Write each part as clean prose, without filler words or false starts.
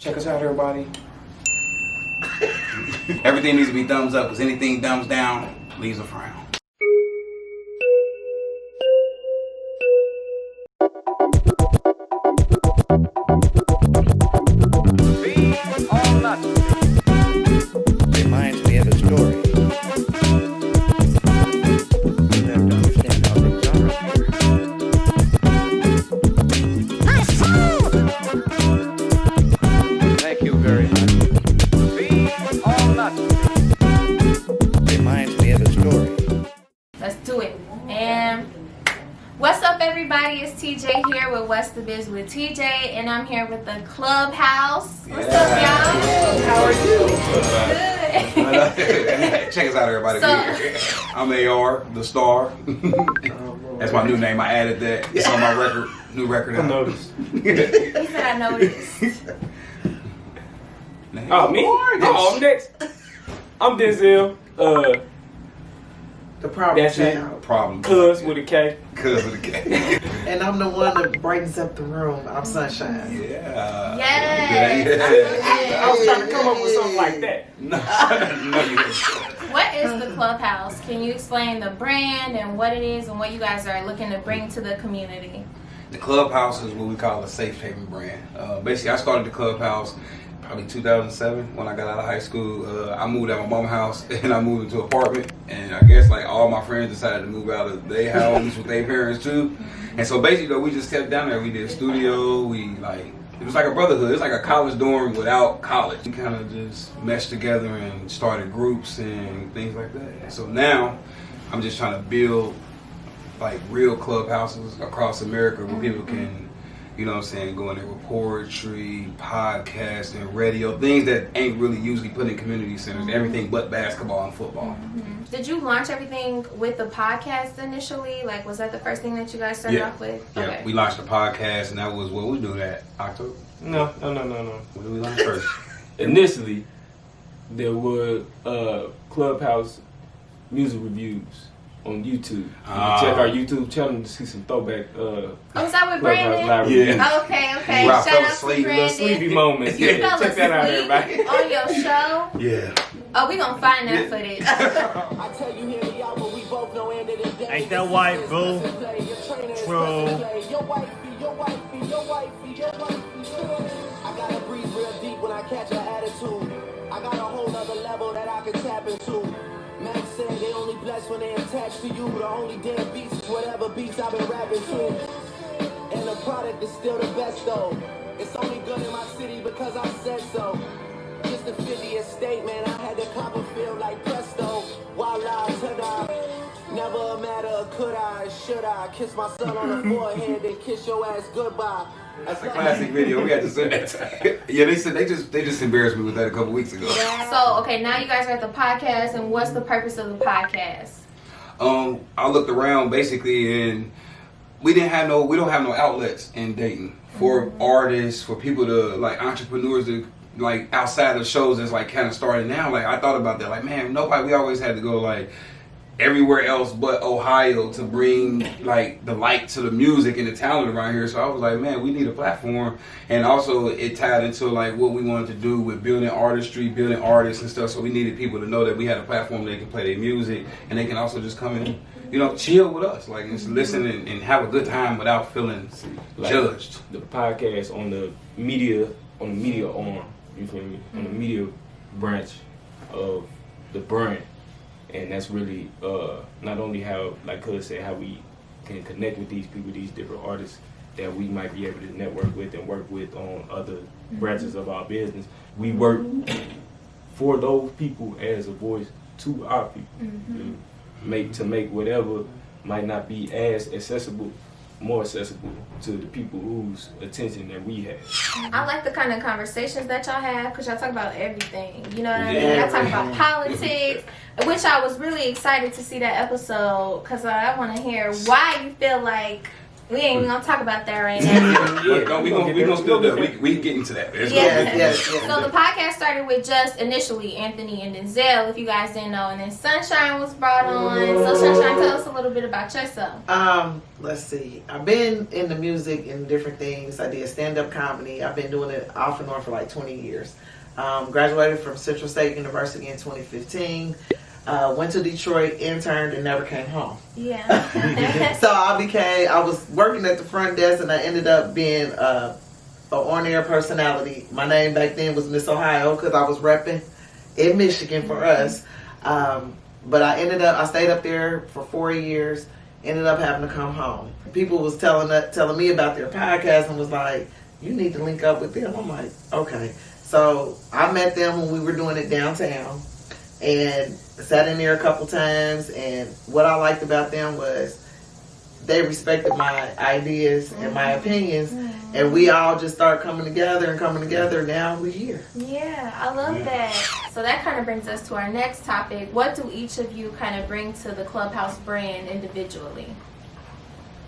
Check us out, everybody. Everything needs to be thumbs up, because anything thumbs down leaves a frown. Reminds me of a story. You have to understand how things are up here. Thank you very much. Reminds me of a story. Let's do it. And what's up, everybody? It's TJ here with What's the Biz with TJ, and I'm here with the Klubhouse. What's up, y'all? How are you? Good. Check us out, everybody. I'm AR, the star. That's my new name. I added that. It's on my record. New record. I noticed. He said I noticed. Oh, me? Oh, I'm next. I'm Denzel. The problem That's it. child. Problem. Cuz with a K. Cuz with a K. And I'm the one that brightens up the room. I'm Sunshine. Yeah. Yes. I was trying to come up with something like that. No, you didn't. What is the Klubhouse? Can you explain the brand and what it is and what you guys are looking to bring to the community? The Klubhouse is what we call a safe haven brand. Basically, I started the Klubhouse probably 2007 when I got out of high school. I moved out of my mom's house and I moved into an apartment. And I guess like all my friends decided to move out of their homes with their parents too. And so basically, though, we just kept down there. We did a studio. It was like a brotherhood. It's like a college dorm without college. We kind of just meshed together and started groups and things like that. And so now I'm just trying to build like real clubhouses across America where people can, you know what I'm saying, go in there with poetry, podcasts, and radio, things that ain't really usually put in community centers, everything but basketball and football. Did you launch everything with the podcast initially? Like, was that the first thing that you guys started off with? Yeah, Okay. we launched a podcast, and that was what we do that October. No. What did we launch first? Initially, there were Clubhouse music reviews on YouTube. You can check our YouTube channel to see some throwback. Oh, is that with Clubhouse Brandon? live Yeah. reviews. Okay. Where I Shout fell out asleep. to Little Brandon. sleepy moments. You Yeah, fell check that out, asleep everybody. on your show? Yeah. Oh, we gonna find that footage. I tell you, hear me out, but we both know end of the day. Ain't that white, boo? True. Your wifey. I gotta breathe real deep when I catch her attitude. I got a whole nother level that I can tap into. Max said they only blessed when they attached to you. The only damn beats is whatever beats I've been rapping to. And the product is still the best though. It's only good in my city because I said so. Just the 50th state, man, I had to Copperfield like presto. Voila, ta-da. Never a matter of could I, should I kiss my son on the forehead, then kiss your ass goodbye. That's a classic video. We had to say that. Yeah, they said they just embarrassed me with that a couple weeks ago. So, okay, now you guys are at the podcast, and what's the purpose of the podcast? I looked around basically, and we don't have no outlets in Dayton for artists, for people to like entrepreneurs to like outside of shows that's like kind of starting now. Like I thought about that. Like man, we always had to go like everywhere else but Ohio to bring like the light to the music and the talent around here. So I was like, man, we need a platform. And also it tied into like what we wanted to do with building artistry, building artists and stuff. So we needed people to know that we had a platform they can play their music and they can also just come in, you know, chill with us, like just listen and have a good time without feeling Like, judged. The podcast on the media arm, you feel me? On the media branch of the brand. And that's really not only how, like Cuz said, how we can connect with these people, these different artists that we might be able to network with and work with on other branches of our business. We work for those people as a voice to our people to make whatever might not be as accessible, more accessible to the people whose attention that we have. I like the kind of conversations that y'all have because y'all talk about everything. You know what I mean? Y'all talk about politics, which I was really excited to see that episode because I want to hear why you feel like We ain't even gonna talk about that right now. No, we gonna still do it. We get into that. Yes. So the podcast started with just initially Anthony and Denzel, if you guys didn't know, and then Sunshine was brought on. So Sunshine, tell us a little bit about yourself. Let's see. I've been in the music and different things. I did stand-up comedy. I've been doing it off and on for like 20 years. Graduated from Central State University in 2015. Went to Detroit, interned, and never came home. Yeah. So I was working at the front desk, and I ended up being an on-air personality. My name back then was Miss Ohio because I was repping in Michigan for us. But I stayed up there for 4 years, ended up having to come home. People was telling me about their podcast and was like, you need to link up with them. I'm like, okay. So I met them when we were doing it downtown and sat in there a couple times, and what I liked about them was they respected my ideas and my opinions, and we all just started coming together. Now we're here. Yeah, I love that. So that kind of brings us to our next topic. What do each of you kind of bring to the Clubhouse brand individually?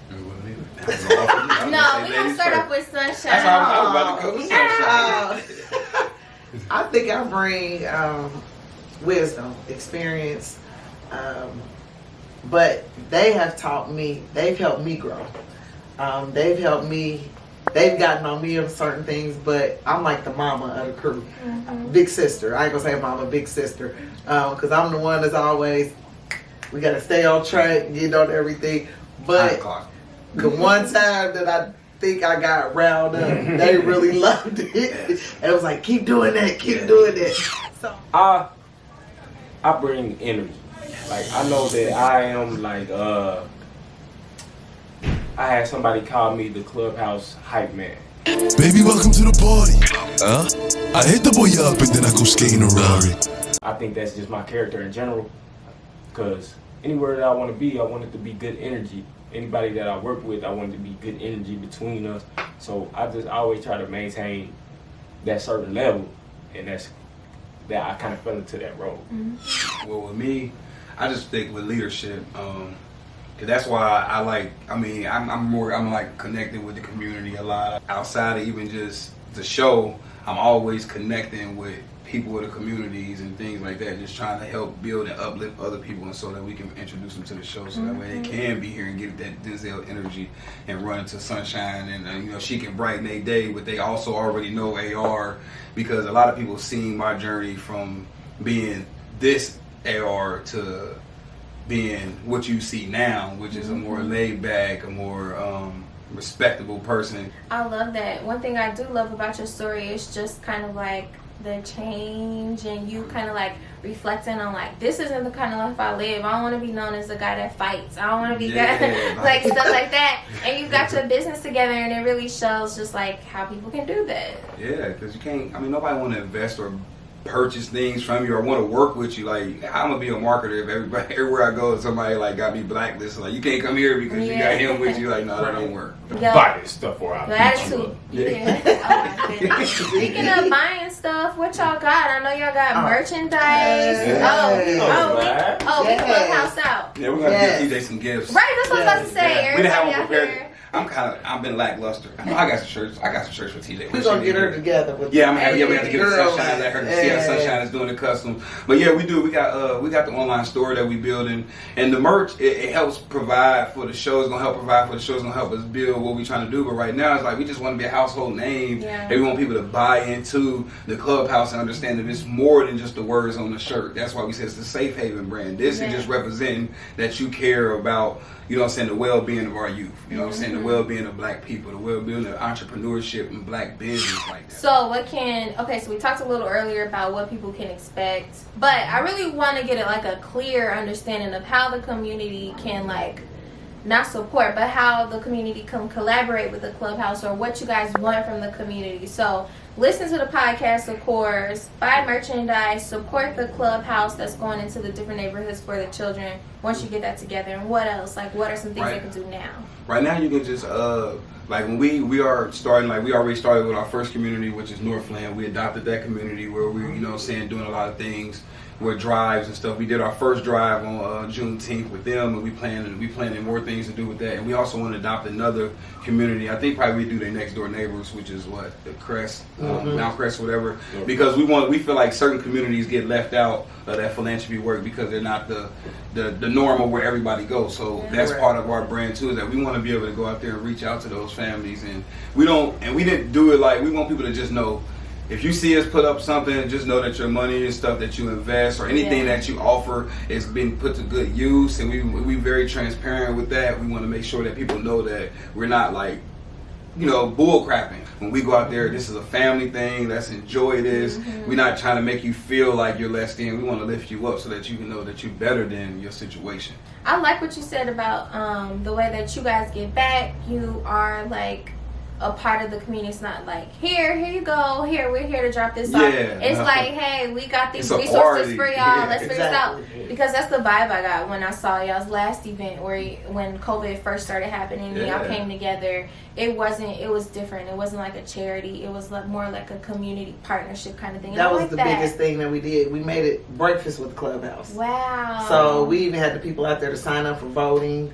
No, we're going to start off with Sunshine. That's how I was about to go with Sunshine. I think I bring wisdom, experience, but they have taught me, they've helped me grow. They've gotten on me on certain things, but I'm like the mama of the crew. Big sister. I ain't gonna say mama, big sister. Because I'm the one that's always, we gotta stay on track, get on everything. But the one time that I think I got riled up, they really loved it. And it was like, keep doing that, keep doing that. So I bring energy. Like, I know that I am like, I had somebody call me the Clubhouse hype man. Baby, welcome to the party. I hit the boy up and then I go skating a Rari. I think that's just my character in general. Because anywhere that I want to be, I want it to be good energy. Anybody that I work with, I want it to be good energy between us. So I always try to maintain that certain level, and that I kind of fell into that role. Well, with me, I just think with leadership, cause that's why I'm like connected with the community a lot. Outside of even just the show, I'm always connecting with people of the communities and things like that, just trying to help build and uplift other people, and so that we can introduce them to the show, so that way they can be here and get that Denzel energy and run into Sunshine, and she can brighten their day. But they also already know AR, because a lot of people have seen my journey from being this AR to being what you see now, which is a more laid back, a more respectable person. I love that. One thing I do love about your story is just kind of like the change, and you kind of like reflecting on like, this isn't the kind of life I live. I don't want to be known as the guy that fights. I don't want to be like stuff like that. And you got your business together, and it really shows just like how people can do that. Yeah, because you can't. Nobody want to invest or purchase things from you or want to work with you. Like, I'm gonna be a marketer if everywhere I go, somebody like got me blacklisted. Like, you can't come here because you got him with you. Like, no, that don't work. Buy this stuff or I'll beat you up. Yeah. Oh, my goodness. Speaking of buying stuff, what y'all got? I know y'all got merchandise. We Clubhouse out. Yeah, we're gonna give TJ some gifts. Right, that's what I was about to say. We didn't have Everybody one out prepared. here. I've been lackluster. I know I got some shirts. I got some shirts for TJ. We're gonna get her together with we have to get her Sunshine. Let her see how Sunshine is doing the custom. But yeah, we do. We got the online store that we building, and the merch. It helps provide for the show. It's gonna help provide for the show. It's gonna help us build what we're trying to do. But right now, it's like we just want to be a household name. Yeah. And we want people to buy into the Clubhouse and understand that it's more than just the words on the shirt. That's why we say it's the Safe Haven brand. This is just representing that you care about, you know what I'm saying, the well-being of our youth. You know what I'm saying, the well-being of black people, the well-being of entrepreneurship and black business like that. So so we talked a little earlier about what people can expect, but I really want to get like a clear understanding of how the community can like, not support, but how the community can collaborate with the Clubhouse, or what you guys want from the community. So listen to the podcast, of course, buy merchandise, support the Clubhouse that's going into the different neighborhoods for the children once you get that together. And what else? Like, what are some things they can do now? Right now, you can just Like when we are starting, like we already started with our first community, which is Northland. We adopted that community where we, you know what I'm saying, doing a lot of things with drives and stuff. We did our first drive on Juneteenth with them, and we planning more things to do with that. And we also want to adopt another community. I think probably we do their next door neighbors, which is what, the Crest, Mount Crest, whatever. Because we feel like certain communities get left out of that philanthropy work because they're not the normal where everybody goes. So that's part of our brand too, is that we want to be able to go out there and reach out to those families. And we didn't do it like, we want people to just know, if you see us put up something, just know that your money and stuff that you invest or anything that you offer is being put to good use. And we very transparent with that. We want to make sure that people know that we're not like, you know, bull crapping. When we go out there, this is a family thing. Let's enjoy this. We're not trying to make you feel like you're less than. We want to lift you up so that you can know that you're better than your situation. I like what you said about the way that you guys get back. You are like a part of the community. It's not like here you go, we're here to drop this off. It's like, hey, we got these resources for y'all. Let's figure this out. Because that's the vibe I got when I saw y'all's last event, when COVID first started happening. Y'all came together. It was different. It wasn't like a charity. It was like more like a community partnership kind of thing. That was the biggest thing that we did. We made it breakfast with the Klubhouse. Wow. So we even had the people out there to sign up for voting.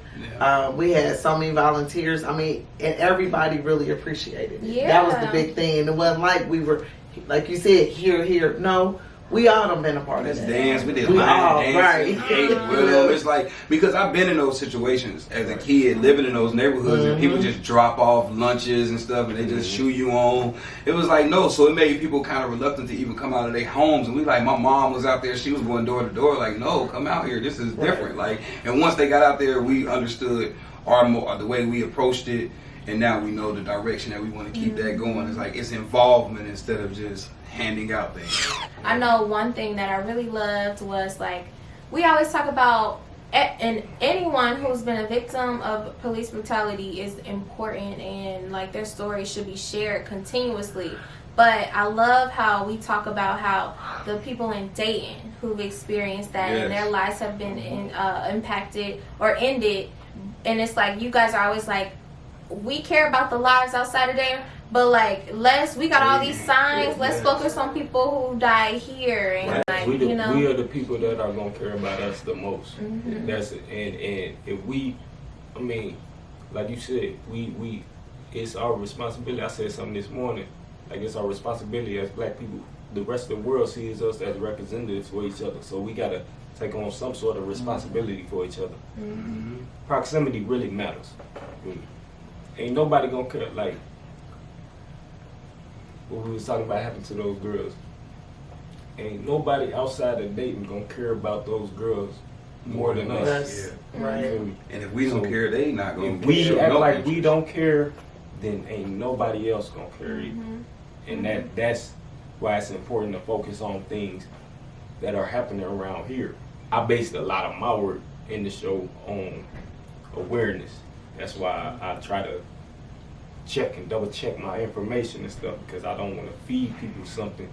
We had so many volunteers. I mean, and everybody really appreciated it. That was the big thing. And it wasn't like we were, like you said, here. No. We all done been a part of that. Dance, we did line dancing, It's like, because I've been in those situations as a kid, living in those neighborhoods, and people just drop off lunches and stuff, and they just shoo you on. It was like, no, so it made people kind of reluctant to even come out of their homes. And we like, my mom was out there, she was going door to door, like, no, come out here, this is different. Like, and once they got out there, we understood the way we approached it, and now we know the direction that we want to keep that going. It's like, it's involvement instead of just handing out things. I know one thing that I really loved was, like, we always talk about, and anyone who's been a victim of police brutality is important, and like their story should be shared continuously. But I love how we talk about how the people in Dayton who've experienced that and their lives have been impacted or ended, and it's like, you guys are always like, we care about the lives outside of there, but like, we got all these signs, let's focus on people who died here. And like, we are the people that are going to care about us the most. That's it. And if we, I mean, like you said, we it's our responsibility. I said something this morning, like, it's our responsibility as black people. The rest of the world sees us as representatives for each other, so we got to take on some sort of responsibility for each other. Proximity really matters. Ain't nobody gonna care. Like what we was talking about happened to those girls. Ain't nobody outside of Dayton gonna care about those girls more than us. Right. And if we don't care, they not gonna. If we act like we don't care, then ain't nobody else gonna care either. And that's why it's important to focus on things that are happening around here. I based a lot of my work in the show on awareness. That's why I try to check and double check my information and stuff, because I don't want to feed people something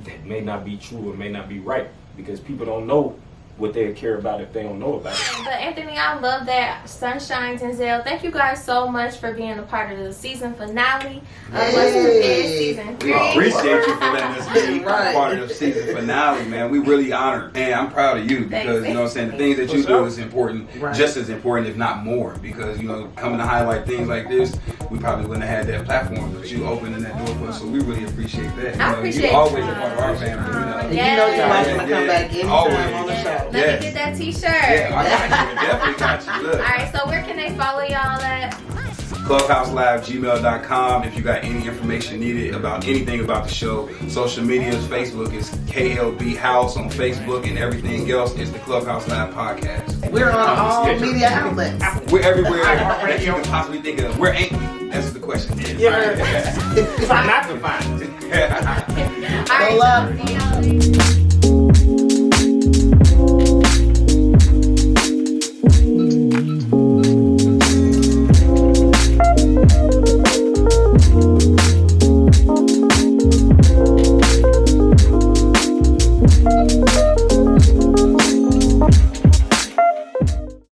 that may not be true or may not be right, because people don't know what they care about if they don't know about it. But Anthony, I love that. Sunshine, Denzel, thank you guys so much for being a part of the season finale of season 3. We appreciate you for letting us be part of the season finale, man. We really honored, and I'm proud of you, because you know what I'm saying, the things that you do is important, just as important, if not more, because you know, coming to highlight things like this, we probably wouldn't have had that platform, but you opening that door for us, so we really appreciate that. I appreciate you always a part of our family. You know you're welcome to come back anytime on the show. Let me get that t-shirt. Yeah, I got you. Definitely got you. Look. Alright, so where can they follow y'all at? KlubhouseLive@gmail.com. If you got any information needed about anything about the show, social medias, Facebook is KLB House on Facebook, and everything else is the Klubhouse Live Podcast. We're on all media outlets. We're everywhere that you can possibly think of. Where ain't we? That's the question. Try not to find it. Alright, love. see y'all